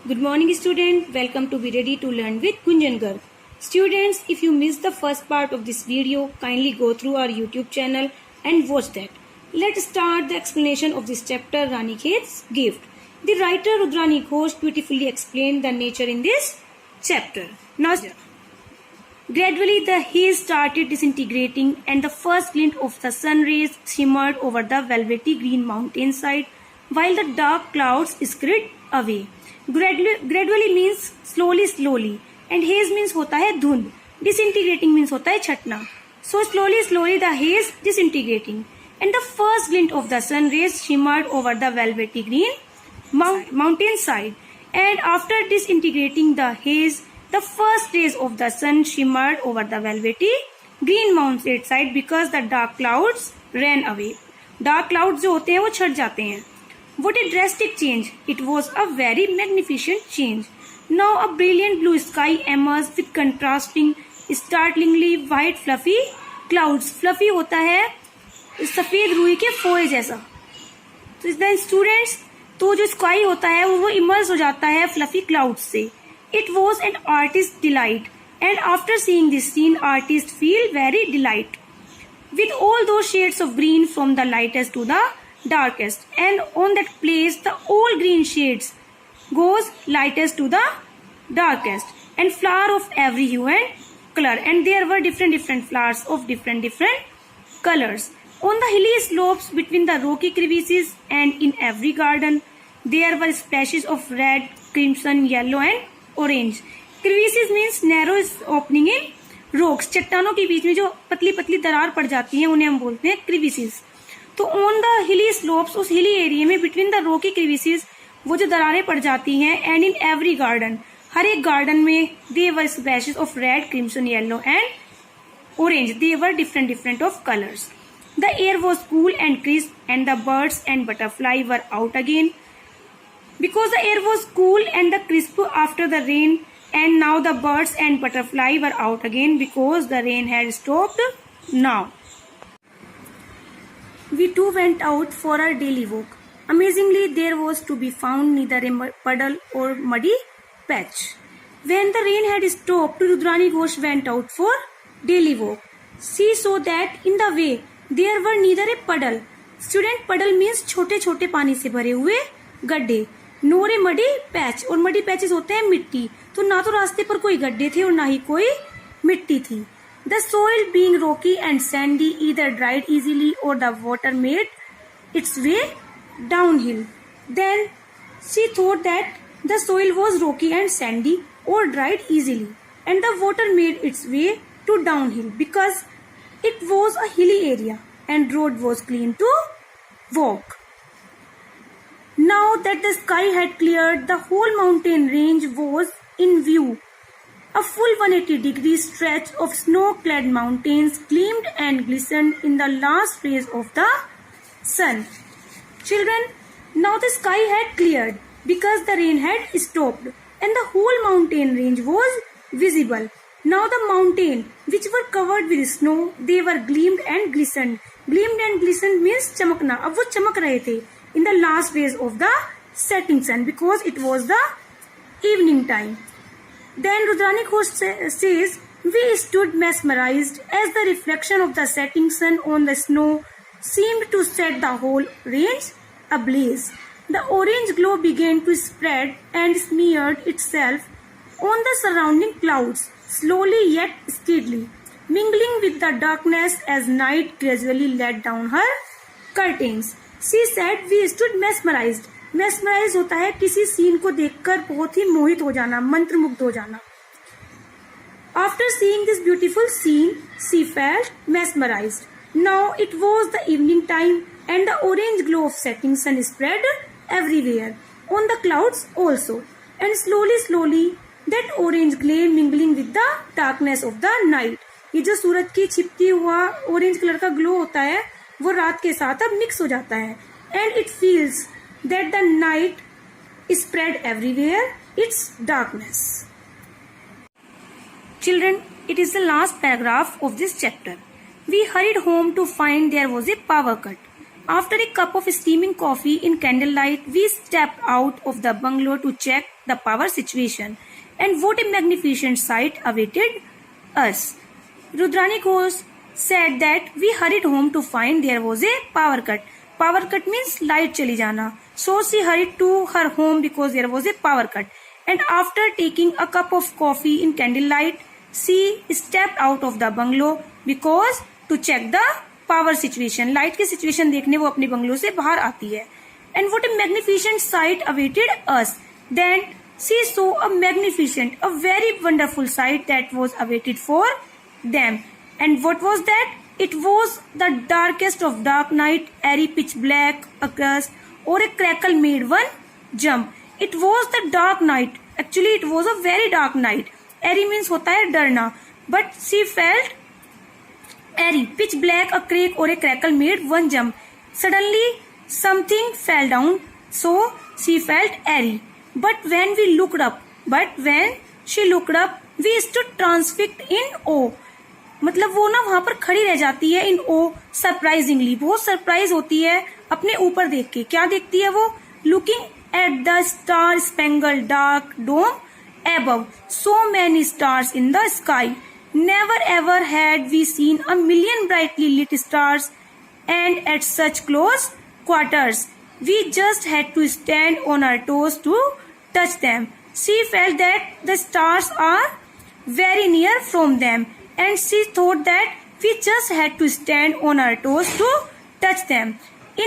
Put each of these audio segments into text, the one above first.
Good morning student, welcome to Be Ready to Learn with Gunjan Garg. Students, if you missed the first part of this video, kindly go through our YouTube channel and watch that. Let's start the explanation of this chapter, Rani Khet's Gift. The writer Rudrani Ghosh beautifully explained the nature in this chapter. Now, gradually the haze started disintegrating and the first glint of the sun rays shimmered over the velvety green mountainside while the dark clouds scurried away. Gradually means slowly and haze means होता है धुंध. Disintegrating means होता है छटना. So slowly the haze disintegrating and the first glint of the sun rays shimmered over the velvety green mountainside, and after disintegrating the haze, the first rays of the sun shimmered over the velvety green mountainside because the dark clouds ran away. Dark clouds जो होते हैं वो छट जाते हैं. What a drastic change! It was a very magnificent change. Now a brilliant blue sky emerged with contrasting, startlingly white fluffy clouds. Fluffy होता है सफेद रुई के फोए जैसा. तो then students, तो जो स्काई होता है वो इमर्ज हो जाता है फ्लफी क्लाउड्स से. It was an artist's delight, and after seeing this scene, artists feel very delight. With all those shades of green from the lightest to the darkest, and on that place the all green shades goes lightest to the darkest, and flower of every hue and color, and there were different flowers of different colors on the hilly slopes between the rocky crevices, and in every garden there were splashes of red, crimson, yellow and orange. Crevices means narrow opening in rocks. चट्टानों के बीच में जो पतली पतली दरार पड़ जाती है उन्हें हम बोलते हैं crevices. तो ऑन द हिली स्लोप्स, उस हिली एरिया में बिटवीन द रॉकी क्रीविसेस वो जो दरारें पड़ जाती हैं, एंड इन एवरी गार्डन, हर एक गार्डन में they were splashes of red, crimson, yellow and orange. They were different of colours. The air was cool and crisp and the birds and butterfly were out again because the air was cool and the crisp after the rain, and now the birds and butterfly were out again because the rain had stopped now. We too went out for our daily walk. Amazingly, there was to be found neither a puddle or muddy patch. When the rain had stopped, Rudrani Ghosh went out for daily walk. She saw that in the way there were neither a puddle. Student, puddle means छोटे छोटे पानी से भरे हुए गड्ढे. नोर ए muddy patch, और muddy patches होते हैं मिट्टी. तो ना तो रास्ते पर कोई गड्ढे थे और ना ही कोई मिट्टी थी. The soil being rocky and sandy either dried easily or the water made its way downhill. Then she thought that the soil was rocky and sandy or dried easily, and the water made its way to downhill because it was a hilly area and road was clean to walk. Now that the sky had cleared, the whole mountain range was in view. A full 180-degree stretch of snow-clad mountains gleamed and glistened in the last rays of the sun. Children, now the sky had cleared because the rain had stopped and the whole mountain range was visible. Now the mountain, which were covered with snow, they were gleamed and glistened. Gleamed and glistened means चमकना. अब वो चमक रहे थे in the last rays of the setting sun because it was the evening time. Then Rudrani Ghosh says, we stood mesmerized as the reflection of the setting sun on the snow seemed to set the whole range ablaze. The orange glow began to spread and smeared itself on the surrounding clouds, slowly yet steadily, mingling with the darkness as night gradually let down her curtains. She said, we stood mesmerized. mesmerize होता है किसी scene को देखकर बहुत ही मोहित हो जाना, मंत्रमुग्ध हो जाना. After seeing this beautiful scene, she felt mesmerized. Now it was the evening time and the orange glow of setting sun spread everywhere, on the clouds also, and slowly that orange glare mingling with the darkness of the night. ये जो सूरज की छिपती हुआ orange colour का glow होता है वो रात के साथ अब मिक्स हो जाता है, and it feels that the night spread everywhere its darkness. Children, it is the last paragraph of this chapter. We hurried home to find there was a power cut. After a cup of steaming coffee in candlelight, we stepped out of the bungalow to check the power situation. And what a magnificent sight awaited us. Rudrani Ghosh said that we hurried home to find there was a power cut. Power cut means light chali jana. So she hurried to her home because there was a power cut. And after taking a cup of coffee in candlelight, she stepped out of the bungalow because to check the power situation, light की situation देखने वो अपने bungalow से बाहर आती है. And what a magnificent sight awaited us. Then she saw a magnificent, a very wonderful sight that was awaited for them. And what was that? It was the darkest of dark night, eerie pitch black अक्रस्ट और a crackle made one jump. It was the dark night. Actually it was a very dark night. Eri means होता है डरना, but she felt airy, pitch black, a crack or a crackle made one jump. Suddenly, something fell down, so she felt airy. But when she looked up, we stood transfixed in awe. मतलब वो ना वहां पर खड़ी रह जाती है in awe, surprisingly. बहुत सरप्राइज होती है अपने ऊपर देख के. क्या देखती है वो? Looking at the star-spangled dark dome above, so many stars in the sky. Never ever had we seen a million brightly lit stars, and at such close quarters. We just had to stand on our toes to touch them. She felt that the stars are very near from them, and she thought that we just had to stand on our toes to touch them.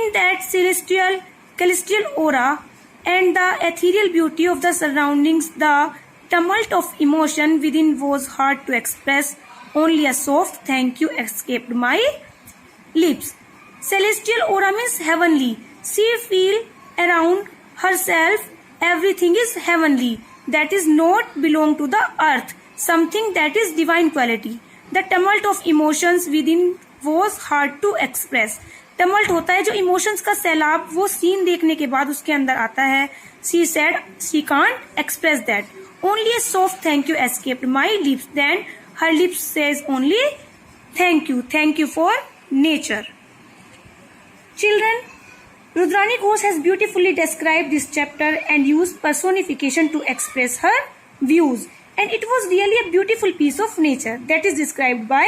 In that celestial aura and the ethereal beauty of the surroundings, the tumult of emotion within was hard to express. Only a soft thank you escaped my lips. Celestial aura means heavenly. She feel around herself everything is heavenly. That is not belong to the earth. Something that is divine quality. The tumult of emotions within was hard to express. टमल्ट होता है जो emotions का सैलाब, वो scene देखने के बाद उसके अंदर आता है. She said she can't express that. Only a soft thank you escaped my lips. Then her lips says only thank you for nature. Children, Rudrani Ghosh has beautifully described this chapter and used personification to express her views. And it was really a beautiful piece of nature that is described by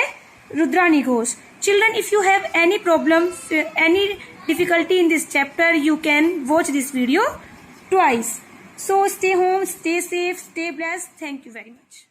Rudrani Ghosh. Children, if you have any problem, any difficulty in this chapter, you can watch this video twice. So stay home, stay safe, stay blessed. Thank you very much.